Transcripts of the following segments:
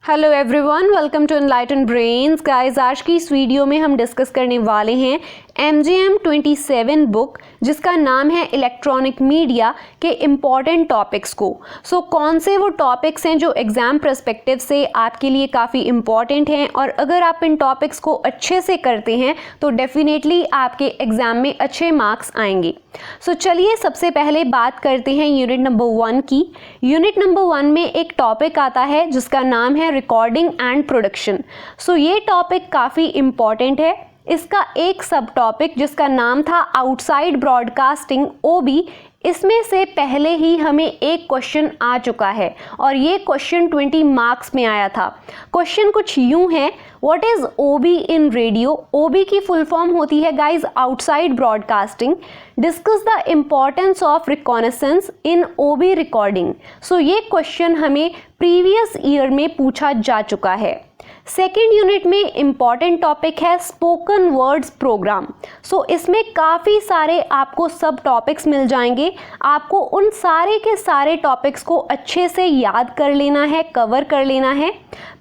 Hello everyone, welcome to enlighten brains. Guys, आज की इस वीडियो में हम डिस्कस करने वाले हैं MGM 27 बुक जिसका नाम है इलेक्ट्रॉनिक मीडिया के इम्पॉर्टेंट टॉपिक्स को। कौन से वो टॉपिक्स हैं जो एग्ज़ाम पर्सपेक्टिव से आपके लिए काफ़ी इम्पॉर्टेंट हैं और अगर आप इन टॉपिक्स को अच्छे से करते हैं तो डेफिनेटली आपके एग्ज़ाम में अच्छे मार्क्स आएंगे। चलिए सबसे पहले बात करते हैं यूनिट नंबर 1 की। यूनिट नंबर 1 में एक टॉपिक आता है जिसका नाम है रिकॉर्डिंग एंड प्रोडक्शन। ये टॉपिक काफ़ी इम्पॉर्टेंट है। इसका एक सब टॉपिक जिसका नाम था आउटसाइड ब्रॉडकास्टिंग OB, इसमें से पहले ही हमें एक क्वेश्चन आ चुका है और ये क्वेश्चन 20 मार्क्स में आया था। क्वेश्चन कुछ यूं है, what is OB in radio. OB की फुल फॉर्म होती है guys outside broadcasting. Discuss the importance of reconnaissance in OB recording. ये क्वेश्चन हमें प्रीवियस ईयर में पूछा जा चुका है। सेकेंड यूनिट में इम्पॉर्टेंट टॉपिक है स्पोकन वर्ड्स प्रोग्राम। इसमें काफ़ी सारे आपको सब टॉपिक्स मिल जाएंगे। आपको उन सारे के सारे टॉपिक्स को अच्छे से याद कर लेना है, कवर कर लेना है।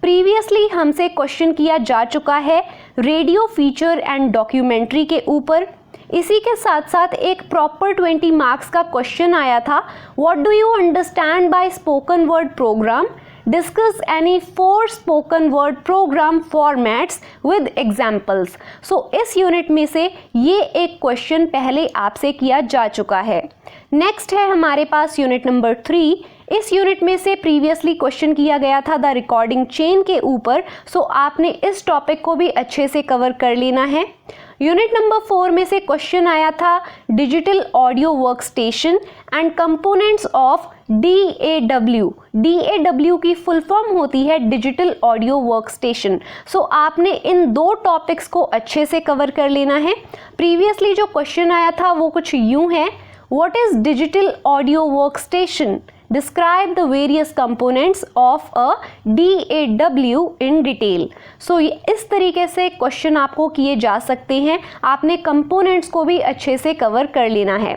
प्रीवियसली हमसे क्वेश्चन किया जा चुका है रेडियो फीचर एंड डॉक्यूमेंट्री के ऊपर। इसी के साथ साथ एक प्रॉपर 20 मार्क्स का क्वेश्चन आया था, what do you understand by spoken word program. Discuss any 4 spoken word program formats with examples. इस यूनिट में से ये एक क्वेश्चन पहले आपसे किया जा चुका है। नेक्स्ट है हमारे पास यूनिट नंबर 3। इस यूनिट में से प्रीवियसली क्वेश्चन किया गया था द रिकॉर्डिंग चेन के ऊपर। आपने इस टॉपिक को भी अच्छे से कवर कर लेना है। यूनिट नंबर 4 में से क्वेश्चन आया था digital audio work station and components of DAW। DAW की फुल फॉर्म होती है डिजिटल ऑडियो वर्क स्टेशन। आपने इन 2 टॉपिक्स को अच्छे से कवर कर लेना है। प्रीवियसली जो क्वेश्चन आया था वो कुछ यूं है, what is digital audio work station. Describe the various components of a DAW in detail। इस तरीके से क्वेश्चन आपको किए जा सकते हैं। आपने कंपोनेंट्स को भी अच्छे से कवर कर लेना है।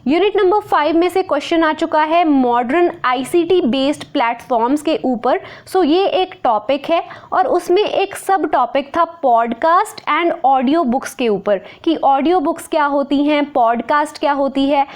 यूनिट नंबर 5 में से क्वेश्चन आ चुका है मॉडर्न ICT बेस्ड प्लेटफॉर्म्स के ऊपर। ये एक टॉपिक है और उसमें एक सब टॉपिक था पॉडकास्ट एंड ऑडियो बुक्स के ऊपर कि ऑडियो बुक्स क्या होती हैं, पॉडकास्ट क्या होती है।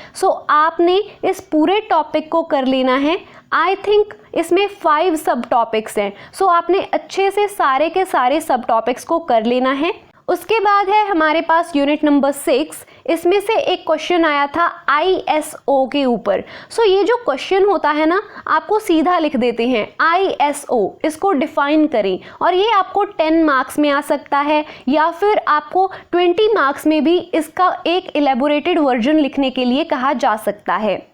आपने इस पूरे टॉपिक को कर लेना है। आई थिंक इसमें 5 सब टॉपिक्स हैं। आपने अच्छे से सारे के सारे सब टॉपिक्स को कर लेना है। उसके बाद है हमारे पास यूनिट नंबर 6। इसमें से एक क्वेश्चन आया था ISO के ऊपर। ये जो क्वेश्चन होता है ना, आपको सीधा लिख देते हैं ISO, इसको डिफाइन करें और ये आपको 10 मार्क्स में आ सकता है या फिर आपको 20 मार्क्स में भी इसका एक इलेबोरेटेड वर्जन लिखने के लिए कहा जा सकता है।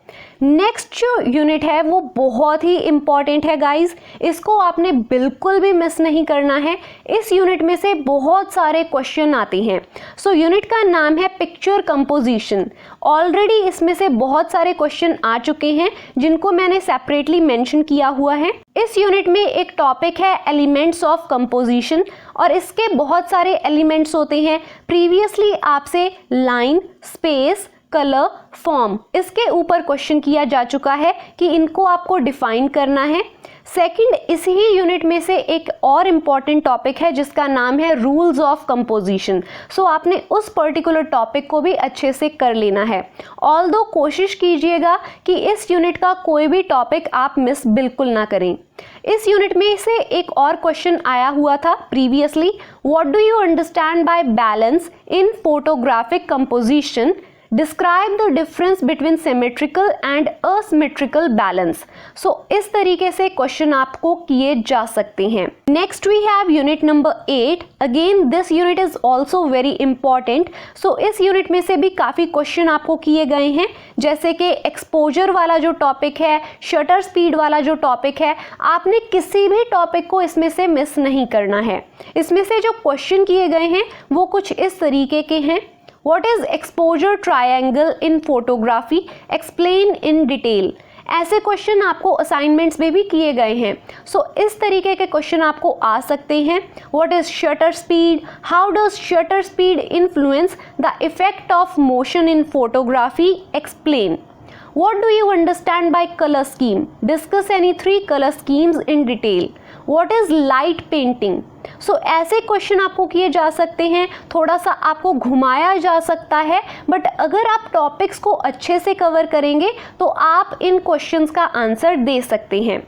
नेक्स्ट जो यूनिट है वो बहुत ही इंपॉर्टेंट है गाइज, इसको आपने बिल्कुल भी मिस नहीं करना है। इस यूनिट में से बहुत सारे क्वेश्चन आते हैं। यूनिट का नाम है पिक्चर कंपोजिशन। ऑलरेडी इसमें से बहुत सारे क्वेश्चन आ चुके हैं जिनको मैंने सेपरेटली मेंशन किया हुआ है। इस यूनिट में एक टॉपिक है एलिमेंट्स ऑफ कंपोजिशन और इसके बहुत सारे एलिमेंट्स होते हैं। प्रीवियसली आपसे लाइन, स्पेस, कलर, फॉर्म, इसके ऊपर क्वेश्चन किया जा चुका है कि इनको आपको डिफाइन करना है। सेकंड, इसी ही यूनिट में से एक और इम्पॉर्टेंट टॉपिक है जिसका नाम है रूल्स ऑफ कंपोजिशन। आपने उस पर्टिकुलर टॉपिक को भी अच्छे से कर लेना है। ऑल्दो कोशिश कीजिएगा कि इस यूनिट का कोई भी टॉपिक आप मिस बिल्कुल ना करें। इस यूनिट में से एक और क्वेश्चन आया हुआ था previously, what do you understand by balance in photographic composition. Describe the difference between symmetrical and asymmetrical balance। इस तरीके से क्वेश्चन आपको किए जा सकते हैं। Next we have unit number 8। Again this unit is also very important. इस unit में से भी काफ़ी क्वेश्चन आपको किए गए हैं, जैसे कि एक्सपोजर वाला जो टॉपिक है, शटर स्पीड वाला जो टॉपिक है। आपने किसी भी टॉपिक को इसमें से मिस नहीं करना है। इसमें से जो क्वेश्चन किए गए हैं वो कुछ इस तरीके के हैं, What is exposure triangle in photography? Explain in detail। ऐसे क्वेश्चन आपको असाइनमेंट्स में भी किए गए हैं। इस तरीके के क्वेश्चन आपको आ सकते हैं। What is shutter speed? How does shutter speed influence the effect of motion in photography? Explain। What do you understand by color scheme? Discuss any 3 color schemes in detail। What is light painting. So ऐसे question आपको किए जा सकते हैं, थोड़ा सा आपको घुमाया जा सकता है, बट अगर आप टॉपिक्स को अच्छे से कवर करेंगे तो आप इन क्वेश्चंस का आंसर दे सकते हैं।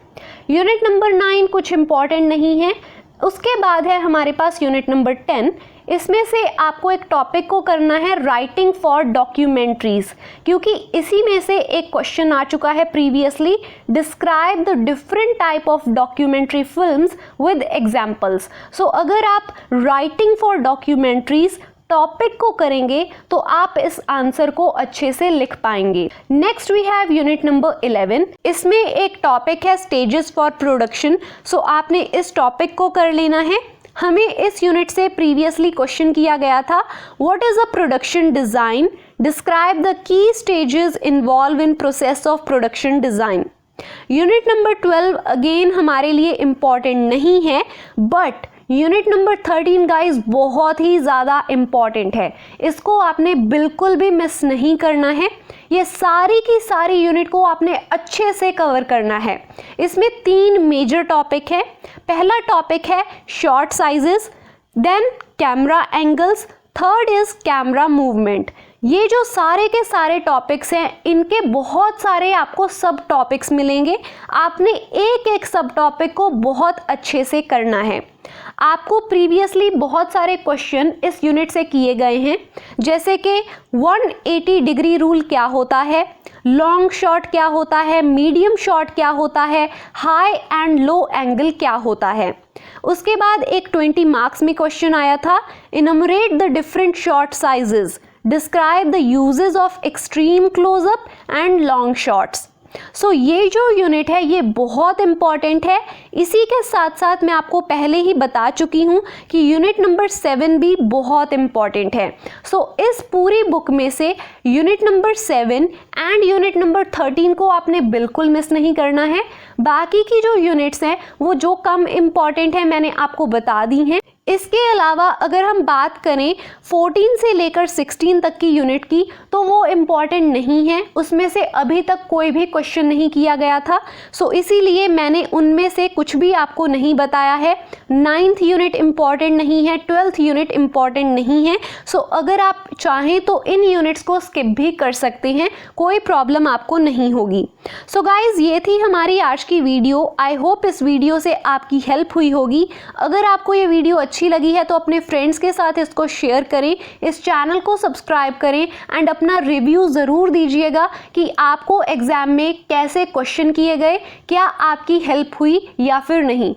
यूनिट नंबर 9 कुछ इम्पॉर्टेंट नहीं है। उसके बाद है हमारे पास यूनिट नंबर 10। इसमें से आपको एक टॉपिक को करना है राइटिंग फॉर डॉक्यूमेंट्रीज, क्योंकि इसी में से एक क्वेश्चन आ चुका है previously, describe the different type of documentary films with examples. So अगर आप राइटिंग फॉर डॉक्यूमेंट्रीज टॉपिक को करेंगे तो आप इस आंसर को अच्छे से लिख पाएंगे। Next we have unit number 11। इसमें एक टॉपिक है स्टेजेस फॉर प्रोडक्शन। सो आपने इस टॉपिक को कर लेना है। हमें इस यूनिट से प्रीवियसली क्वेश्चन किया गया था, what is a production design, describe the key stages involve in process of production design. Unit number 12 again हमारे लिए इम्पॉर्टेंट नहीं है, बट यूनिट नंबर 13 गाइस बहुत ही ज़्यादा इम्पॉर्टेंट है। इसको आपने बिल्कुल भी मिस नहीं करना है। ये सारी की सारी यूनिट को आपने अच्छे से कवर करना है। इसमें 3 मेजर टॉपिक है। पहला टॉपिक है shot sizes, then camera angles, third is camera movement. ये जो सारे के सारे टॉपिक्स हैं, इनके बहुत सारे आपको सब टॉपिक्स मिलेंगे। आपने एक एक सब टॉपिक को बहुत अच्छे से करना है। आपको प्रीवियसली बहुत सारे क्वेश्चन इस यूनिट से किए गए हैं, जैसे कि 180 डिग्री रूल क्या होता है, लॉन्ग शॉट क्या होता है, मीडियम शॉट क्या होता है, हाई एंड लो एंगल क्या होता है। उसके बाद एक 20 मार्क्स में क्वेश्चन आया था, enumerate the different shot sizes, describe the uses of extreme closeup and long shots. So ये जो यूनिट है ये बहुत इंपॉर्टेंट है। इसी के साथ साथ मैं आपको पहले ही बता चुकी हूँ कि यूनिट नंबर 7 भी बहुत इंपॉर्टेंट है। सो इस पूरी बुक में से unit number 7 and unit number 13 को आपने बिल्कुल मिस नहीं करना है। बाकी की जो यूनिट्स हैं वो जो कम इम्पॉर्टेंट है मैंने आपको बता दी हैं। इसके अलावा अगर हम बात करें 14 से लेकर 16 तक की यूनिट की, तो वो इम्पॉर्टेंट नहीं है। उसमें से अभी तक कोई भी क्वेश्चन नहीं किया गया था, सो इसीलिए मैंने उनमें से कुछ भी आपको नहीं बताया है। 9th यूनिट इम्पॉर्टेंट नहीं है, 12th यूनिट इम्पॉर्टेंट नहीं है। सो अगर आप चाहें तो इन यूनिट्स को स्किप भी कर सकते हैं, कोई प्रॉब्लम आपको नहीं होगी। सो गाइज ये थी हमारी आज की वीडियो। आई होप इस वीडियो से आपकी हेल्प हुई होगी। अगर आपको ये वीडियो अच्छी लगी है तो अपने फ्रेंड्स के साथ इसको शेयर करें, इस चैनल को सब्सक्राइब करें एंड अपना रिव्यू ज़रूर दीजिएगा कि आपको एग्जाम में कैसे क्वेश्चन किए गए, क्या आपकी हेल्प हुई या फिर नहीं।